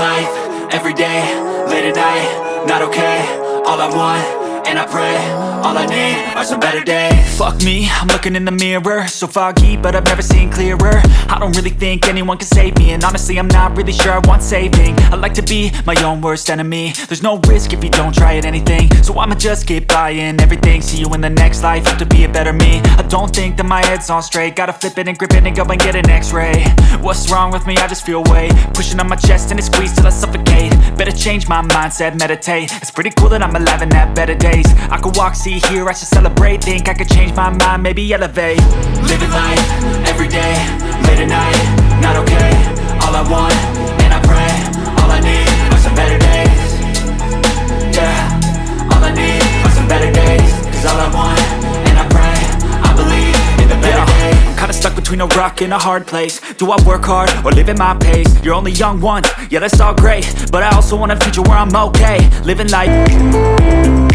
life, everyday, late at night, not okay. All I want, and I pray, all I need are some better days. Fuck me, I'm looking in the mirror, so foggy, but I've never seen clearer. I don't really think anyone can save me, and honestly I'm not really sure I want saving. I like to be my own worst enemy. There's no risk if you don't try at anything, so I'ma just keep buying everything. See you in the next life, have to be a better me. I don't think that my head's on straight, gotta flip it and grip it and go and get an x-ray. What's wrong with me? I just feel weight pushing on my chest and it squeezes till I suffocate. Better change my mindset, meditate. It's pretty cool that I'm alive and have better days. I could walk, see, hear, I should celebrate. Think I could change my mind, maybe elevate. Living life, everyday, late at night, not okay. All I want, and I pray, all I need are some better days. Yeah, all I need are some better days. Cause all I want, and I pray, I believe in the better days. I'm kinda stuck between a rock and a hard place. Do I work hard or live at my pace? You're only young once, yeah that's all great, but I also want a future where I'm okay. Living life